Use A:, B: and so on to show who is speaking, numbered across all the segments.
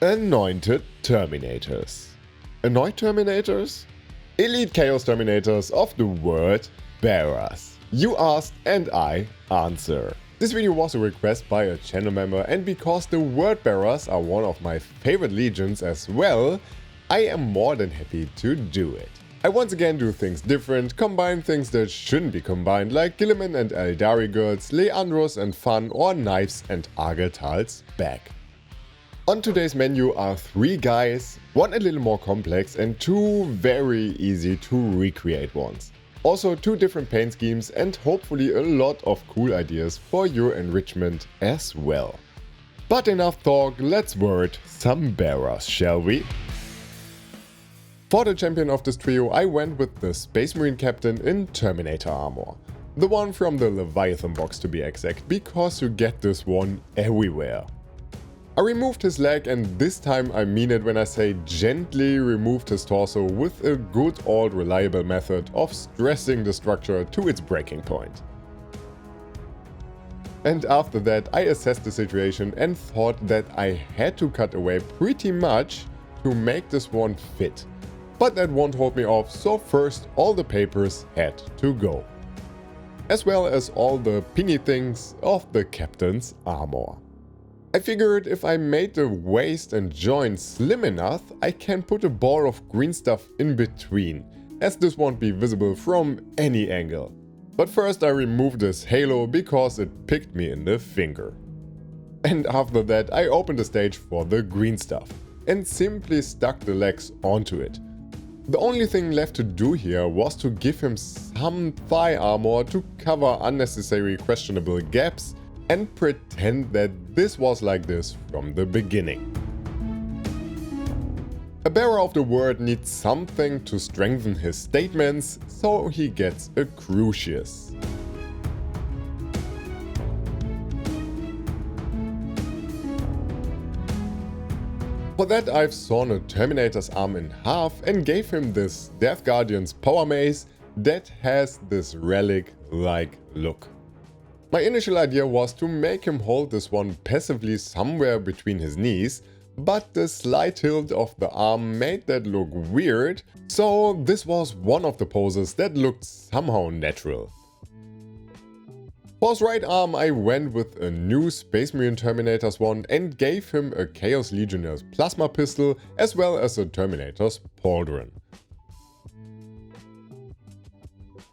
A: Anointed Terminators. Anointed Terminators? Elite Chaos Terminators of the Word Bearers. You asked and I answer. This video was a request by a channel member, and because the Word Bearers are one of my favorite legions as well, I am more than happy to do it. I once again do things different, combine things that shouldn't be combined, like Gilliman and Eldari girls, Leandros and Fun, or Knives and Argeltal's back. On today's menu are 3 guys, one a little more complex and 2 very easy to recreate ones. Also 2 different paint schemes and hopefully a lot of cool ideas for your enrichment as well. But enough talk, let's word some bearers, shall we? For the champion of this trio, I went with the Space Marine Captain in Terminator armor. The one from the Leviathan box to be exact, because you get this one everywhere. I removed his leg, and this time I mean it when I say gently removed his torso with a good old reliable method of stressing the structure to its breaking point. And after that I assessed the situation and thought that I had to cut away pretty much to make this one fit. But that won't hold me off, so first all the papers had to go. As well as all the pingy things of the captain's armor. I figured if I made the waist and joints slim enough, I can put a ball of green stuff in between, as this won't be visible from any angle. But first I removed this halo because it picked me in the finger. And after that I opened the stage for the green stuff and simply stuck the legs onto it. The only thing left to do here was to give him some thigh armor to cover unnecessary questionable gaps and pretend that this was like this from the beginning. A bearer of the word needs something to strengthen his statements, so he gets a Crucius. For that I've sawn a Terminator's arm in half and gave him this Death Guardian's power mace that has this relic-like look. My initial idea was to make him hold this one passively somewhere between his knees, but the slight tilt of the arm made that look weird, so this was one of the poses that looked somehow natural. For his right arm I went with a new Space Marine Terminator's one and gave him a Chaos Legionnaire's plasma pistol as well as a Terminator's pauldron.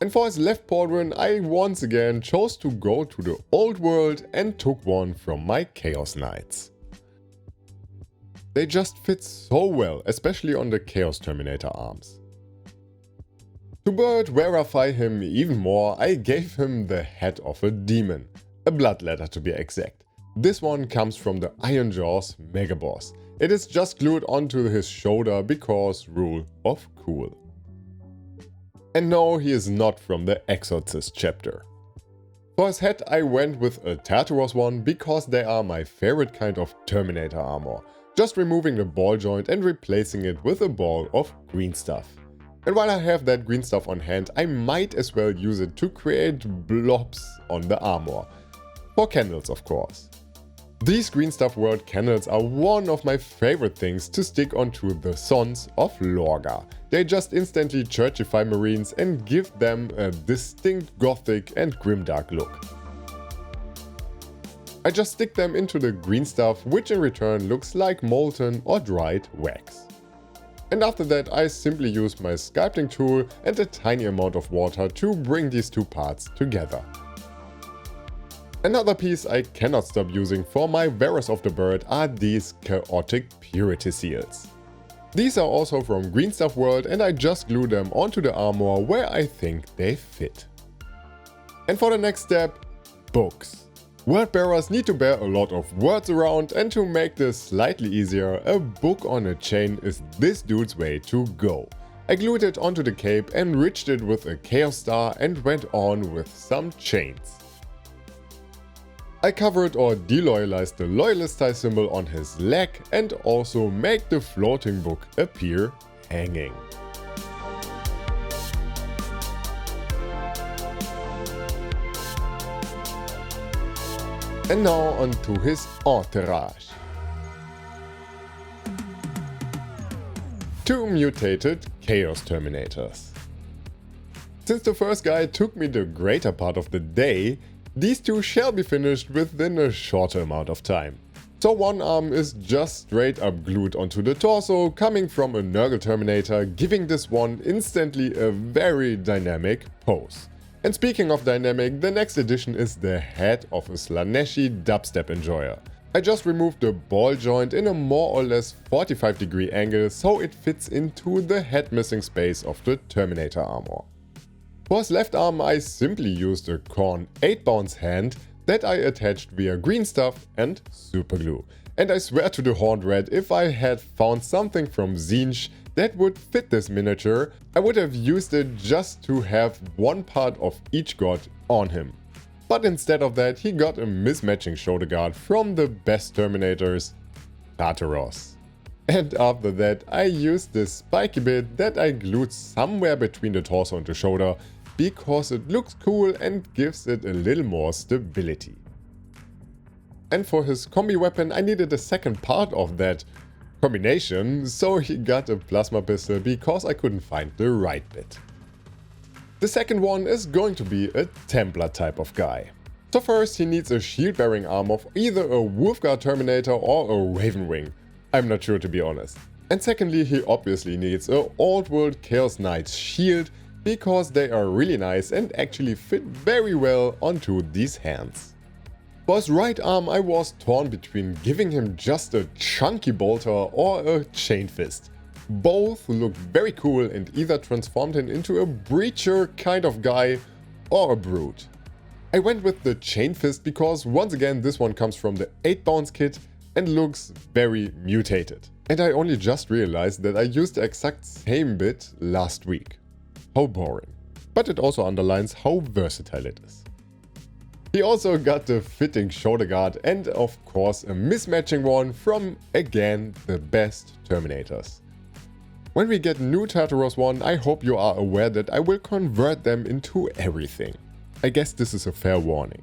A: And for his left pauldron I once again chose to go to the old world and took one from my Chaos Knights. They just fit so well, especially on the Chaos Terminator arms. To bird-verify him even more, I gave him the head of a demon, a bloodletter to be exact. This one comes from the Iron Jaws Megaboss. It is just glued onto his shoulder because rule of cool. And no, he is not from the Exorcist chapter. For his head I went with a Tartaros one because they are my favorite kind of Terminator armor, just removing the ball joint and replacing it with a ball of green stuff. And while I have that green stuff on hand, I might as well use it to create blobs on the armor. For candles, of course. These green stuff world candles are one of my favorite things to stick onto the Sons of LORGAR. They just instantly churchify Marines and give them a distinct gothic and grimdark look. I just stick them into the green stuff, which in return looks like molten or dried wax. And after that I simply use my sculpting tool and a tiny amount of water to bring these 2 parts together. Another piece I cannot stop using for my Bearers of the Bird are these chaotic purity seals. These are also from Green Stuff World and I just glue them onto the armor where I think they fit. And for the next step, books. Word bearers need to bear a lot of words around, and to make this slightly easier, a book on a chain is this dude's way to go. I glued it onto the cape, enriched it with a Chaos Star and went on with some chains. I covered or deloyalized the loyalist tie symbol on his leg and also made the floating book appear hanging. And now on to his Entourage. 2 mutated Chaos Terminators. Since the first guy took me the greater part of the day, these two shall be finished within a shorter amount of time. So one arm is just straight up glued onto the torso, coming from a Nurgle Terminator, giving this one instantly a very dynamic pose. And speaking of dynamic, the next addition is the head of a Slaneshi dubstep enjoyer. I just removed the ball joint in a more or less 45-degree angle so it fits into the head missing space of the Terminator armor. For his left arm I simply used a Korn 8-bounce hand that I attached via green stuff and super glue. And I swear to the Horned Red, if I had found something from Tzeentch that would fit this miniature, I would have used it just to have one part of each god on him. But instead of that, he got a mismatching shoulder guard from the best Terminators, Tartaros. And after that, I used this spiky bit that I glued somewhere between the torso and the shoulder because it looks cool and gives it a little more stability. And for his combi weapon, I needed a second part of that combination, so he got a plasma pistol because I couldn't find the right bit. The second one is going to be a Templar type of guy. So first he needs a shield bearing arm of either a Wolfguard Terminator or a Ravenwing. I'm not sure, to be honest. And secondly, he obviously needs a Old World Chaos Knight's shield because they are really nice and actually fit very well onto these hands. For his right arm I was torn between giving him just a chunky bolter or a chain fist. Both looked very cool and either transformed him into a breacher kind of guy or a brute. I went with the chain fist because once again this one comes from the 8-bounce kit and looks very mutated. And I only just realized that I used the exact same bit last week. How boring. But it also underlines how versatile it is. He also got the fitting shoulder guard and of course a mismatching one from, again, the best Terminators. When we get new Tartaros one, I hope you are aware that I will convert them into everything. I guess this is a fair warning.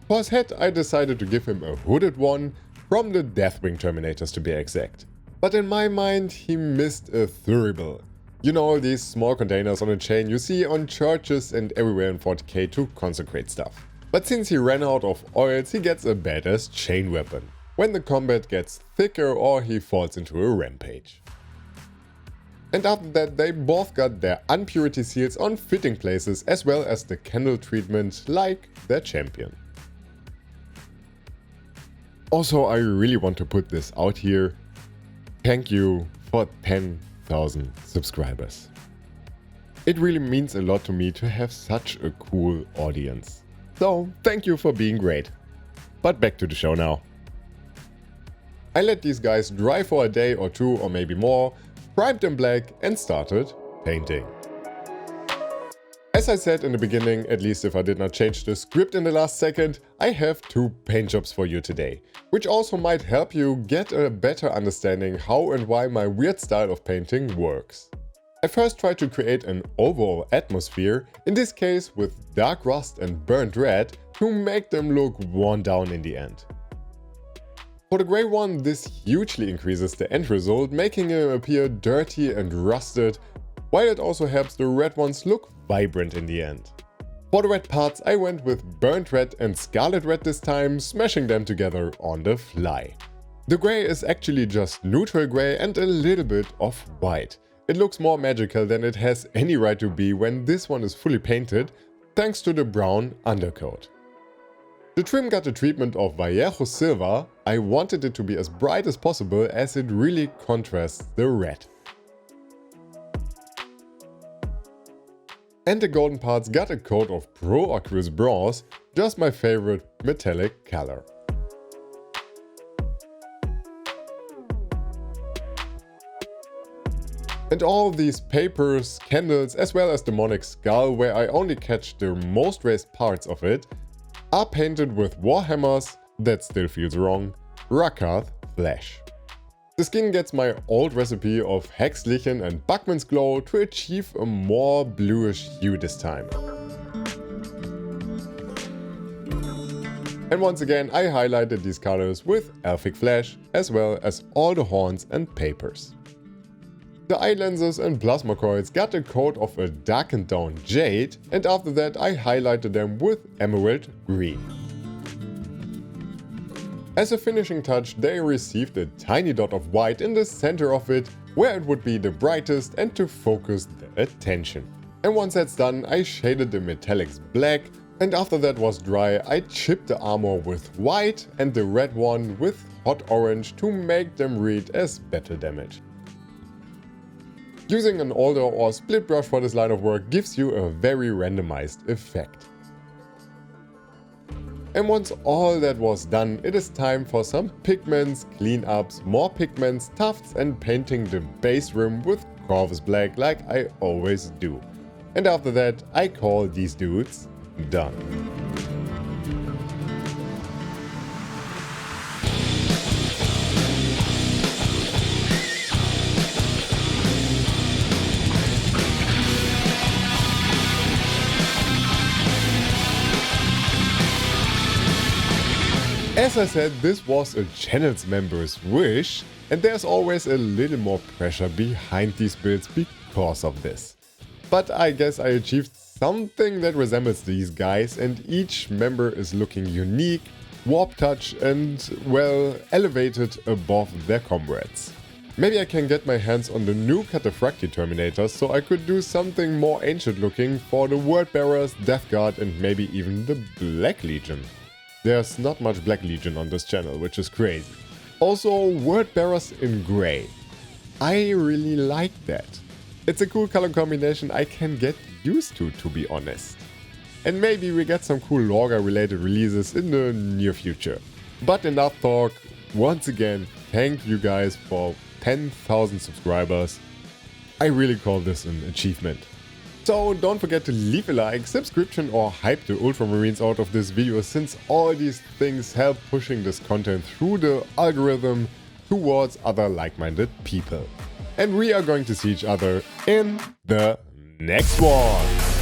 A: For his head I decided to give him a hooded one from the Deathwing Terminators to be exact. But in my mind he missed a thurible. You know, these small containers on a chain you see on churches and everywhere in 40k to consecrate stuff. But since he ran out of oils, he gets a badass chain weapon when the combat gets thicker or he falls into a rampage. And after that they both got their unpurity seals on fitting places as well as the candle treatment like their champion. Also, I really want to put this out here. Thank you for 10,000 subscribers. It really means a lot to me to have such a cool audience. So, thank you for being great. But back to the show now. I let these guys dry for a day or two or maybe more, primed them black and started painting. As I said in the beginning, at least if I did not change the script in the last second, I have 2 paint jobs for you today, which also might help you get a better understanding how and why my weird style of painting works. I first tried to create an overall atmosphere, in this case with dark rust and burnt red, to make them look worn down in the end. For the grey one, this hugely increases the end result, making it appear dirty and rusted, while it also helps the red ones look vibrant in the end. For the red parts I went with burnt red and scarlet red this time, smashing them together on the fly. The grey is actually just neutral grey and a little bit of white. It looks more magical than it has any right to be when this one is fully painted, thanks to the brown undercoat. The trim got the treatment of Vallejo Silver. I wanted it to be as bright as possible as it really contrasts the red. And the golden parts got a coat of Pro Aqueous Bronze, just my favorite metallic color. And all these papers, candles, as well as the demonic skull, where I only catch the most raised parts of it, are painted with Warhammers, that still feels wrong, Rakath flesh. The skin gets my old recipe of Hexlichen and Buckman's Glow to achieve a more bluish hue this time. And once again I highlighted these colors with Elfic flesh, as well as all the horns and papers. The eye lenses and plasma coils got a coat of a darkened down jade, and after that I highlighted them with emerald green. As a finishing touch, they received a tiny dot of white in the center of it, where it would be the brightest and to focus the attention. And once that's done, I shaded the metallics black, and after that was dry, I chipped the armor with white and the red one with hot orange to make them read as battle damage. Using an alder or split brush for this line of work gives you a very randomized effect. And once all that was done, it is time for some pigments, cleanups, more pigments, tufts, and painting the base rim with Corvus black like I always do. And after that, I call these dudes done. As I said, this was a channel's member's wish, and there's always a little more pressure behind these builds because of this. But I guess I achieved something that resembles these guys, and each member is looking unique, warp touch, and, well, elevated above their comrades. Maybe I can get my hands on the new Terminators so I could do something more ancient looking for the Word Bearers, Death Guard, and maybe even the Black Legion. There's not much Black Legion on this channel, which is crazy. Also, Word Bearers in grey. I really like that. It's a cool color combination I can get used to be honest. And maybe we get some cool LORGAR related releases in the near future. But enough talk. Once again, thank you guys for 10,000 subscribers. I really call this an achievement. So don't forget to leave a like, subscription, or hype the Ultramarines out of this video, since all these things help pushing this content through the algorithm towards other like-minded people. And we are going to see each other in the next one.